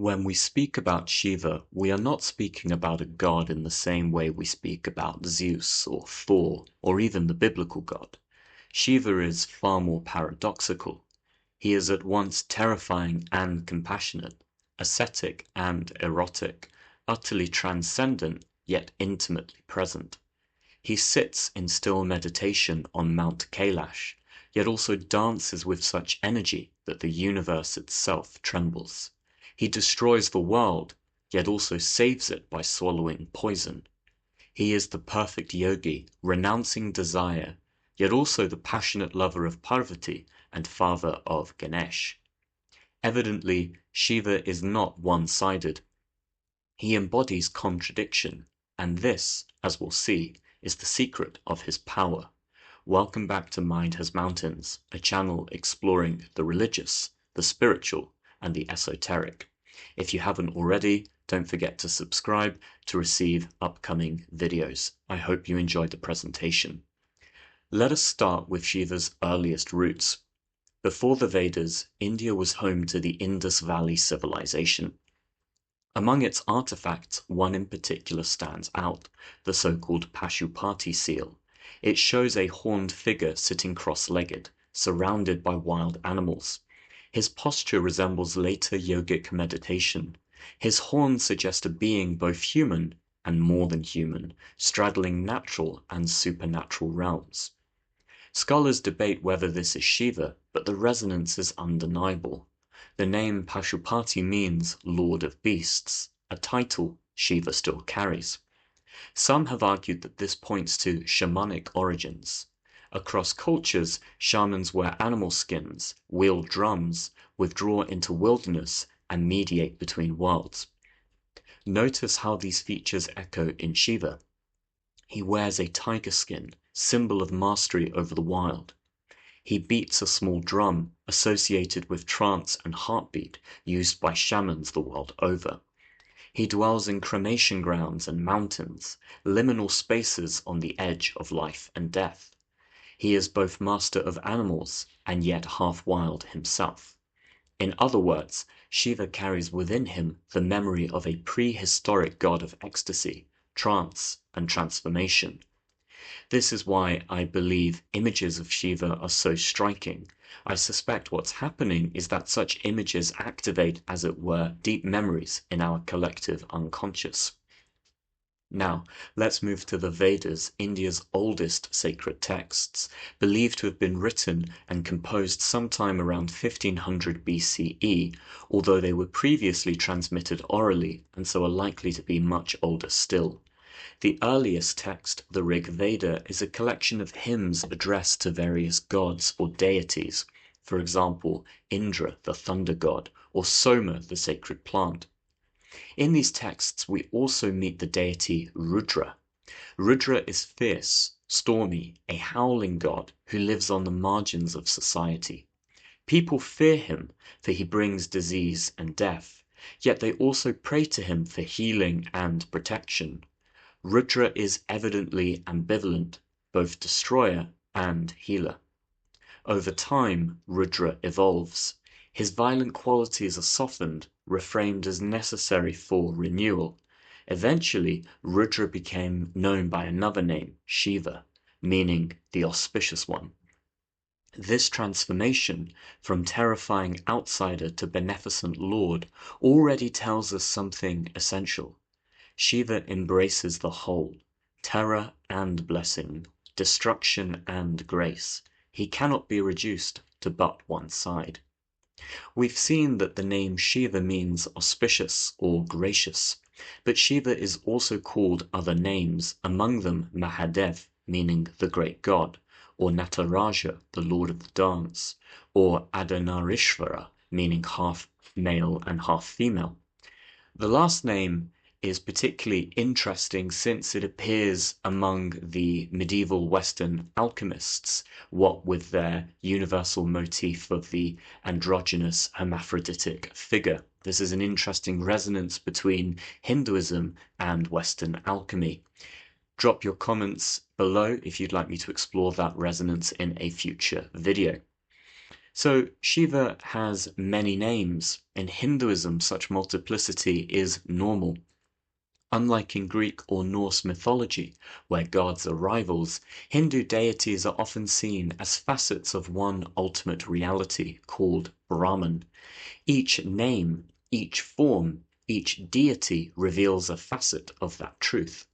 When we speak about Shiva, we are not speaking about a god in the same way we speak about Zeus or Thor or even the biblical god. Shiva is far more paradoxical. He is at once terrifying and compassionate, ascetic and erotic, utterly transcendent yet intimately present. He sits in still meditation on Mount Kailash, yet also dances with such energy that the universe itself trembles. He destroys the world, yet also saves it by swallowing poison. He is the perfect yogi, renouncing desire, yet also the passionate lover of Parvati and father of Ganesh. Evidently, Shiva is not one-sided. He embodies contradiction, and this, as we'll see, is the secret of his power. Welcome back to Mind Has Mountains, a channel exploring the religious, the spiritual, and the esoteric. If you haven't already, don't forget to subscribe to receive upcoming videos. I hope you enjoyed the presentation. Let us start with Shiva's earliest roots. Before the Vedas, India was home to the Indus Valley civilization. Among its artifacts, one in particular stands out, the so-called Pashupati seal. It shows a horned figure sitting cross-legged, surrounded by wild animals. His posture resembles later yogic meditation. His horns suggest a being both human and more than human, straddling natural and supernatural realms. Scholars debate whether this is Shiva, but the resonance is undeniable. The name Pashupati means Lord of Beasts, a title Shiva still carries. Some have argued that this points to shamanic origins. Across cultures, shamans wear animal skins, wield drums, withdraw into wilderness, and mediate between worlds. Notice how these features echo in Shiva. He wears a tiger skin, symbol of mastery over the wild. He beats a small drum associated with trance and heartbeat used by shamans the world over. He dwells in cremation grounds and mountains, liminal spaces on the edge of life and death. He is both master of animals and yet half wild himself. In other words, Shiva carries within him the memory of a prehistoric god of ecstasy, trance, and transformation. This is why I believe images of Shiva are so striking. I suspect what's happening is that such images activate, as it were, deep memories in our collective unconscious. Now, let's move to the Vedas, India's oldest sacred texts, believed to have been written and composed sometime around 1500 BCE, although they were previously transmitted orally and so are likely to be much older still. The earliest text, the Rig Veda, is a collection of hymns addressed to various gods or deities, for example, Indra, the thunder god, or Soma, the sacred plant. In these texts, we also meet the deity Rudra. Rudra is fierce, stormy, a howling god who lives on the margins of society. People fear him, for he brings disease and death, yet they also pray to him for healing and protection. Rudra is evidently ambivalent, both destroyer and healer. Over time, Rudra evolves. His violent qualities are softened, reframed as necessary for renewal. Eventually, Rudra became known by another name, Shiva, meaning the auspicious one. This transformation, from terrifying outsider to beneficent lord, already tells us something essential. Shiva embraces the whole, terror and blessing, destruction and grace. He cannot be reduced to but one side. We've seen that the name Shiva means auspicious or gracious, but Shiva is also called other names, among them Mahadev, meaning the great god, or Nataraja, the lord of the dance, or Adonarishvara, meaning half male and half female. The last name is particularly interesting since it appears among the medieval Western alchemists, what with their universal motif of the androgynous hermaphroditic figure. This is an interesting resonance between Hinduism and Western alchemy. Drop your comments below if you'd like me to explore that resonance in a future video. So Shiva has many names. In Hinduism, such multiplicity is normal. Unlike in Greek or Norse mythology, where gods are rivals, Hindu deities are often seen as facets of one ultimate reality called Brahman. Each name, each form, each deity reveals a facet of that truth.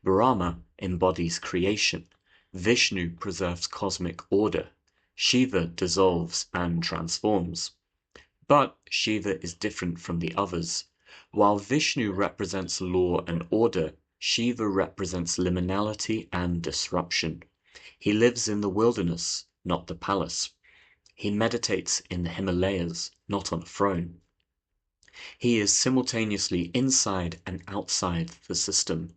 Brahma embodies creation, Vishnu preserves cosmic order, Shiva dissolves and transforms. But Shiva is different from the others. While Vishnu represents law and order, Shiva represents liminality and disruption. He lives in the wilderness, not the palace. He meditates in the Himalayas, not on a throne. He is simultaneously inside and outside the system.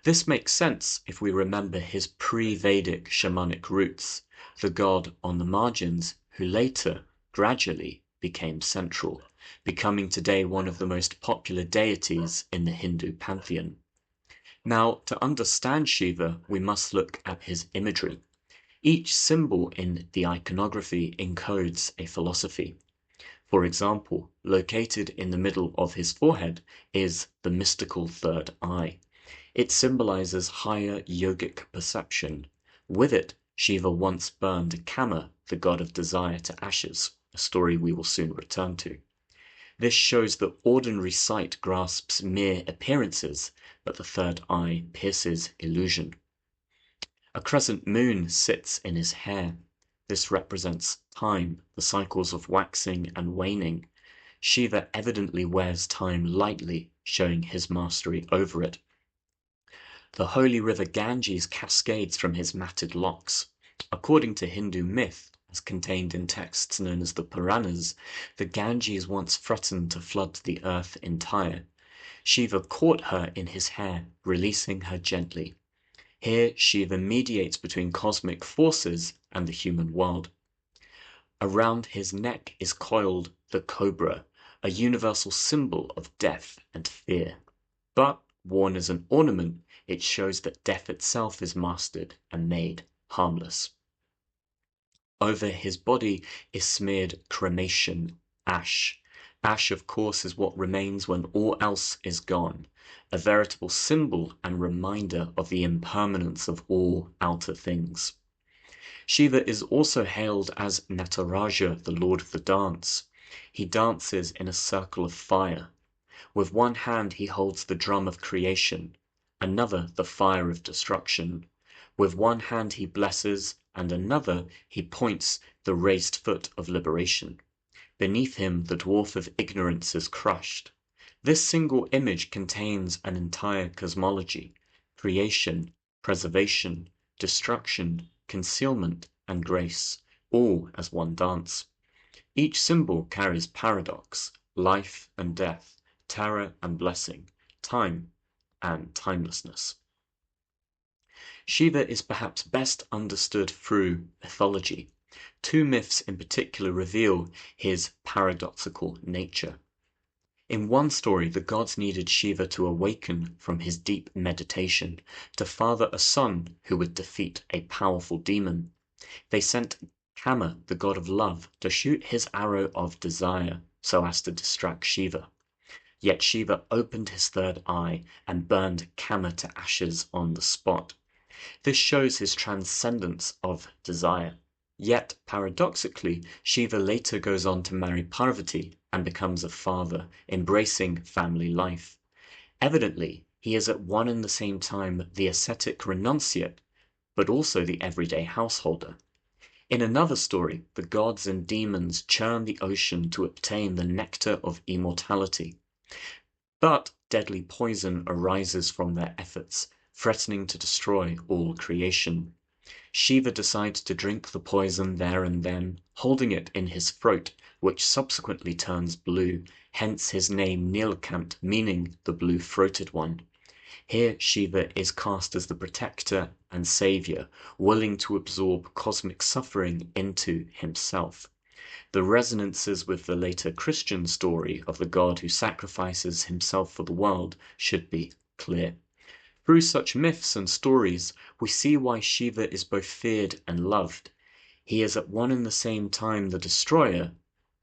This makes sense if we remember his pre-Vedic shamanic roots, the god on the margins who later, gradually, became central, becoming today one of the most popular deities in the Hindu pantheon. Now, to understand Shiva, we must look at his imagery. Each symbol in the iconography encodes a philosophy. For example, located in the middle of his forehead is the mystical third eye. It symbolizes higher yogic perception. With it, Shiva once burned Kama, the god of desire, to ashes, a story we will soon return to. This shows that ordinary sight grasps mere appearances, but the third eye pierces illusion. A crescent moon sits in his hair. This represents time, the cycles of waxing and waning. Shiva evidently wears time lightly, showing his mastery over it. The holy river Ganges cascades from his matted locks. According to Hindu myth, as contained in texts known as the Puranas, the Ganges once threatened to flood the earth entire. Shiva caught her in his hair, releasing her gently. Here Shiva mediates between cosmic forces and the human world. Around his neck is coiled the cobra, a universal symbol of death and fear. But, worn as an ornament, it shows that death itself is mastered and made harmless. Over his body is smeared cremation, ash. Ash, of course, is what remains when all else is gone, a veritable symbol and reminder of the impermanence of all outer things. Shiva is also hailed as Nataraja, the lord of the dance. He dances in a circle of fire. With one hand he holds the drum of creation, another the fire of destruction. With one hand he blesses, and another he points the raised foot of liberation. Beneath him the dwarf of ignorance is crushed. This single image contains an entire cosmology: creation, preservation, destruction, concealment, and grace, all as one dance. Each symbol carries paradox, life and death, terror and blessing, time and timelessness. Shiva is perhaps best understood through mythology. Two myths in particular reveal his paradoxical nature. In one story, the gods needed Shiva to awaken from his deep meditation, to father a son who would defeat a powerful demon. They sent Kama, the god of love, to shoot his arrow of desire so as to distract Shiva. Yet Shiva opened his third eye and burned Kama to ashes on the spot. This shows his transcendence of desire. Yet, paradoxically, Shiva later goes on to marry Parvati and becomes a father, embracing family life. Evidently, he is at one and the same time the ascetic renunciate, but also the everyday householder. In another story, the gods and demons churn the ocean to obtain the nectar of immortality. But deadly poison arises from their efforts, threatening to destroy all creation. Shiva decides to drink the poison there and then, holding it in his throat, which subsequently turns blue, hence his name Nilkant, meaning the blue-throated one. Here Shiva is cast as the protector and savior, willing to absorb cosmic suffering into himself. The resonances with the later Christian story of the god who sacrifices himself for the world should be clear. Through such myths and stories, we see why Shiva is both feared and loved. He is at one and the same time the destroyer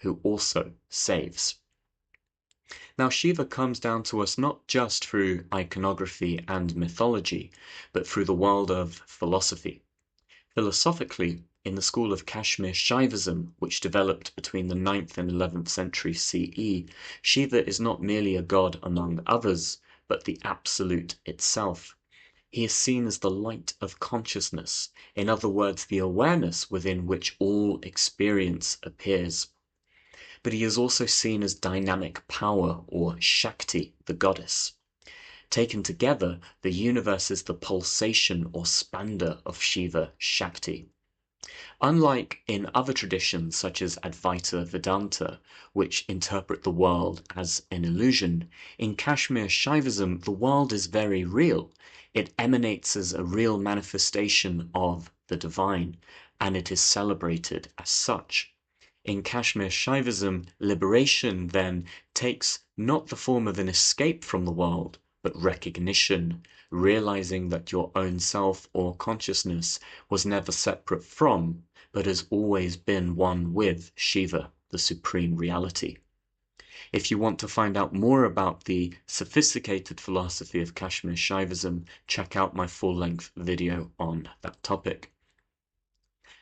who also saves. Now, Shiva comes down to us not just through iconography and mythology, but through the world of philosophy. Philosophically, in the school of Kashmir Shaivism, which developed between the 9th and 11th century CE, Shiva is not merely a god among others, but the absolute itself. He is seen as the light of consciousness, in other words, the awareness within which all experience appears. But he is also seen as dynamic power, or Shakti, the goddess. Taken together, the universe is the pulsation or spanda of Shiva Shakti. Unlike in other traditions such as Advaita Vedanta, which interpret the world as an illusion, in Kashmir Shaivism the world is very real. It emanates as a real manifestation of the divine, and it is celebrated as such. In Kashmir Shaivism, liberation then takes not the form of an escape from the world, but recognition, realizing that your own self or consciousness was never separate from, but has always been one with Shiva, the supreme reality. If you want to find out more about the sophisticated philosophy of Kashmir Shaivism, check out my full-length video on that topic.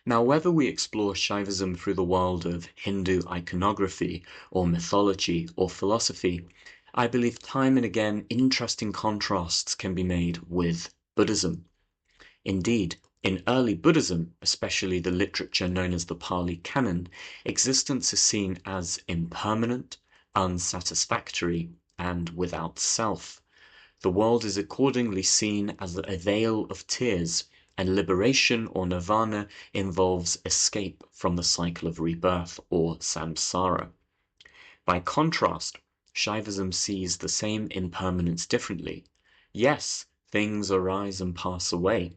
Now, whether we explore Shaivism through the world of Hindu iconography, or mythology, or philosophy, I believe time and again interesting contrasts can be made with Buddhism. Indeed, in early Buddhism, especially the literature known as the Pali Canon, existence is seen as impermanent, unsatisfactory, and without self. The world is accordingly seen as a vale of tears, and liberation or nirvana involves escape from the cycle of rebirth or samsara. By contrast, Shaivism sees the same impermanence differently. Yes, things arise and pass away,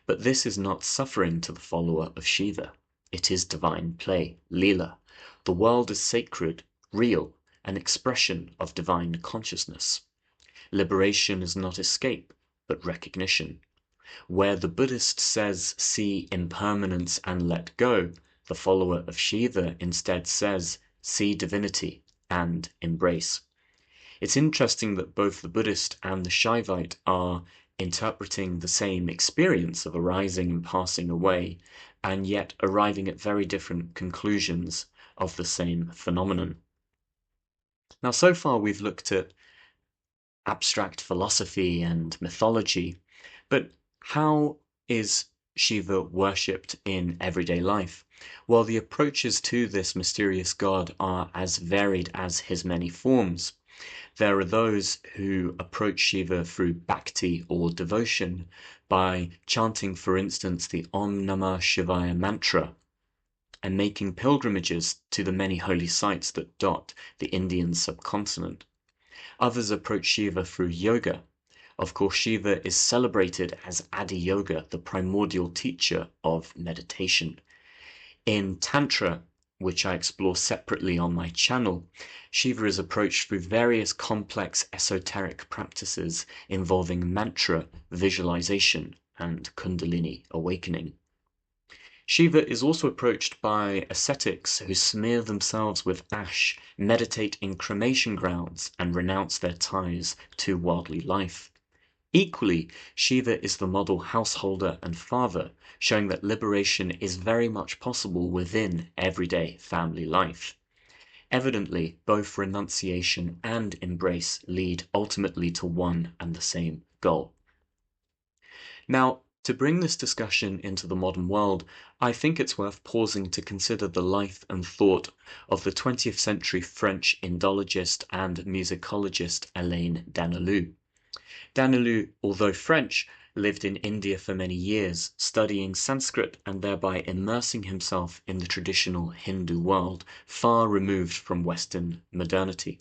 but this is not suffering to the follower of Shiva. It is divine play, Leela. The world is sacred, real, an expression of divine consciousness. Liberation is not escape, but recognition. Where the Buddhist says, see impermanence and let go, the follower of Shiva instead says, see divinity and embrace. It's interesting that both the Buddhist and the Shaivite are interpreting the same experience of arising and passing away, and yet arriving at very different conclusions of the same phenomenon. Now, so far we've looked at abstract philosophy and mythology, but how is Shiva worshipped in everyday life? Well, the approaches to this mysterious god are as varied as his many forms. There are those who approach Shiva through bhakti or devotion by chanting, for instance, the Om Namah Shivaya mantra and making pilgrimages to the many holy sites that dot the Indian subcontinent. Others approach Shiva through yoga. Of course, Shiva is celebrated as Adi Yoga, the primordial teacher of meditation. In Tantra, which I explore separately on my channel, Shiva is approached through various complex esoteric practices involving mantra, visualization, and Kundalini awakening. Shiva is also approached by ascetics who smear themselves with ash, meditate in cremation grounds, and renounce their ties to worldly life. Equally, Shiva is the model householder and father, showing that liberation is very much possible within everyday family life. Evidently, both renunciation and embrace lead ultimately to one and the same goal. Now, to bring this discussion into the modern world, I think it's worth pausing to consider the life and thought of the 20th century French Indologist and musicologist Alain Danelou. Danelou, although French, lived in India for many years, studying Sanskrit and thereby immersing himself in the traditional Hindu world, far removed from Western modernity.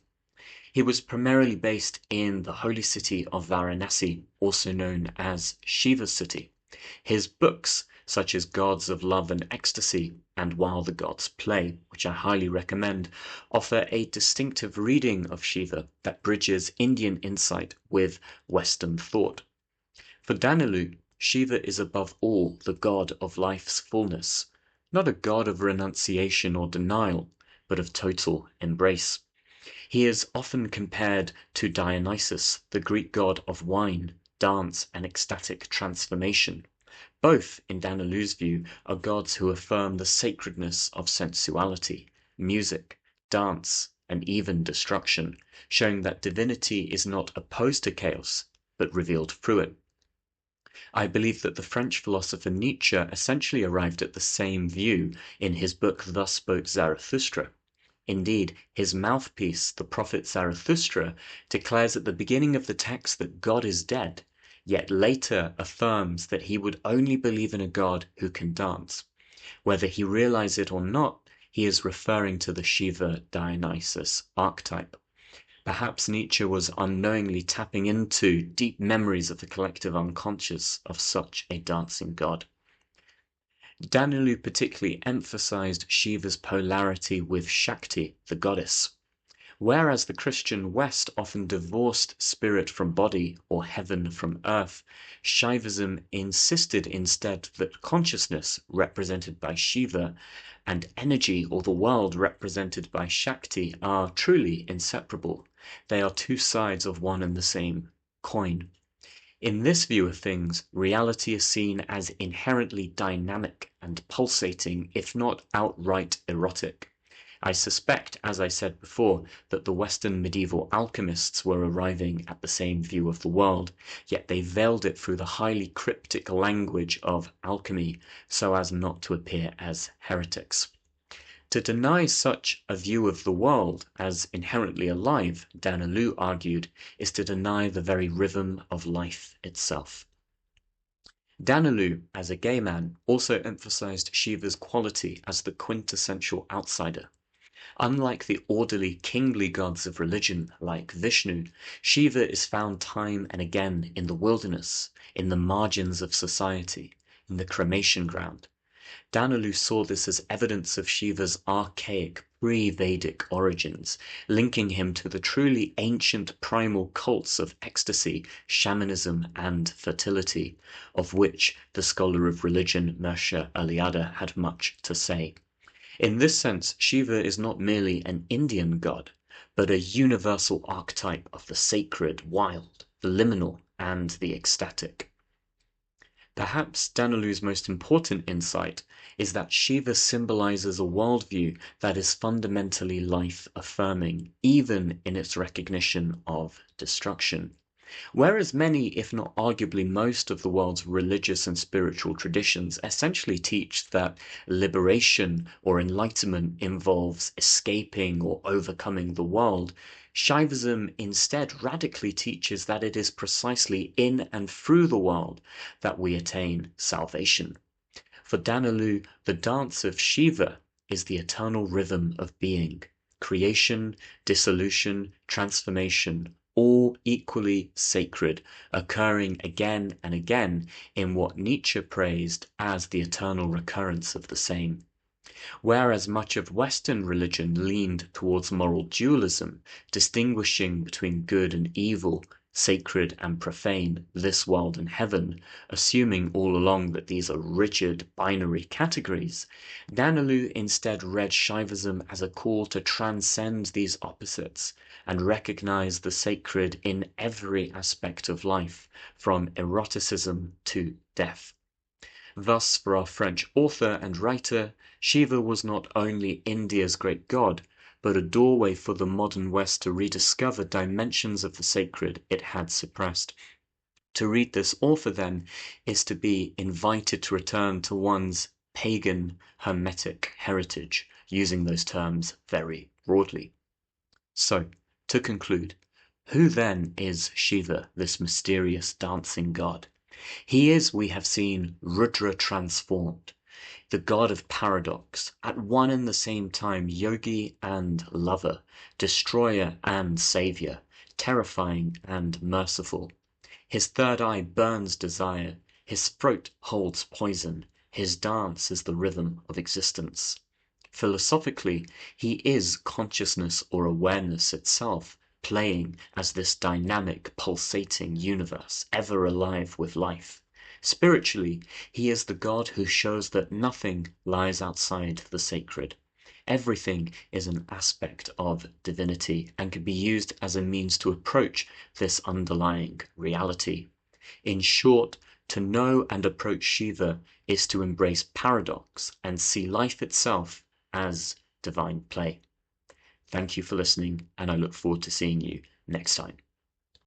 He was primarily based in the holy city of Varanasi, also known as Shiva's city. His books, such as Gods of Love and Ecstasy and While the Gods Play, which I highly recommend, offer a distinctive reading of Shiva that bridges Indian insight with Western thought. For Danelou, Shiva is above all the god of life's fullness, not a God of renunciation or denial, but of total embrace. He is often compared to Dionysus, the Greek god of wine, dance, and ecstatic transformation. Both, in Danalou's view, are gods who affirm the sacredness of sensuality, music, dance, and even destruction, showing that divinity is not opposed to chaos, but revealed through it. I believe that the French philosopher Nietzsche essentially arrived at the same view in his book Thus Spoke Zarathustra. Indeed, his mouthpiece, the prophet Zarathustra, declares at the beginning of the text that God is dead, yet later affirms that he would only believe in a God who can dance. Whether he realize it or not, he is referring to the Shiva Dionysus archetype. Perhaps Nietzsche was unknowingly tapping into deep memories of the collective unconscious of such a dancing god. Danalu particularly emphasized Shiva's polarity with Shakti, the goddess. Whereas the Christian West often divorced spirit from body or heaven from earth, Shaivism insisted instead that consciousness, represented by Shiva, and energy or the world represented by Shakti are truly inseparable. They are two sides of one and the same coin. In this view of things, reality is seen as inherently dynamic and pulsating, if not outright erotic. I suspect, as I said before, that the Western medieval alchemists were arriving at the same view of the world, yet they veiled it through the highly cryptic language of alchemy so as not to appear as heretics. To deny such a view of the world as inherently alive, Danalu argued, is to deny the very rhythm of life itself. Danalu, as a gay man, also emphasized Shiva's quality as the quintessential outsider. Unlike the orderly, kingly gods of religion like Vishnu, Shiva is found time and again in the wilderness, in the margins of society, in the cremation ground. Danalu saw this as evidence of Shiva's archaic, pre-Vedic origins, linking him to the truly ancient primal cults of ecstasy, shamanism, and fertility, of which the scholar of religion Mirsha Eliade had much to say. In this sense, Shiva is not merely an Indian god, but a universal archetype of the sacred, wild, the liminal, and the ecstatic. Perhaps Danalu's most important insight is that Shiva symbolizes a worldview that is fundamentally life-affirming, even in its recognition of destruction. Whereas many, if not arguably most, of the world's religious and spiritual traditions essentially teach that liberation or enlightenment involves escaping or overcoming the world, Shaivism instead radically teaches that it is precisely in and through the world that we attain salvation. For Danalu, the dance of Shiva is the eternal rhythm of being, creation, dissolution, transformation, all equally sacred, occurring again and again in what Nietzsche praised as the eternal recurrence of the same. Whereas much of Western religion leaned towards moral dualism, distinguishing between good and evil, sacred and profane, this world and heaven, assuming all along that these are rigid binary categories, Danalu instead read Shaivism as a call to transcend these opposites and recognize the sacred in every aspect of life, from eroticism to death. Thus, for our French author and writer, Shiva was not only India's great god, but a doorway for the modern West to rediscover dimensions of the sacred it had suppressed. To read this author, then, is to be invited to return to one's pagan, hermetic heritage, using those terms very broadly. So, to conclude, who then is Shiva, this mysterious dancing god? He is, we have seen, Rudra transformed, the god of paradox, at one and the same time yogi and lover, destroyer and savior, terrifying and merciful. His third eye burns desire, his throat holds poison, his dance is the rhythm of existence. Philosophically, he is consciousness or awareness itself, playing as this dynamic, pulsating universe, ever alive with life. Spiritually, he is the God who shows that nothing lies outside the sacred. Everything is an aspect of divinity and can be used as a means to approach this underlying reality. In short, to know and approach Shiva is to embrace paradox and see life itself as divine play. Thank you for listening, and I look forward to seeing you next time.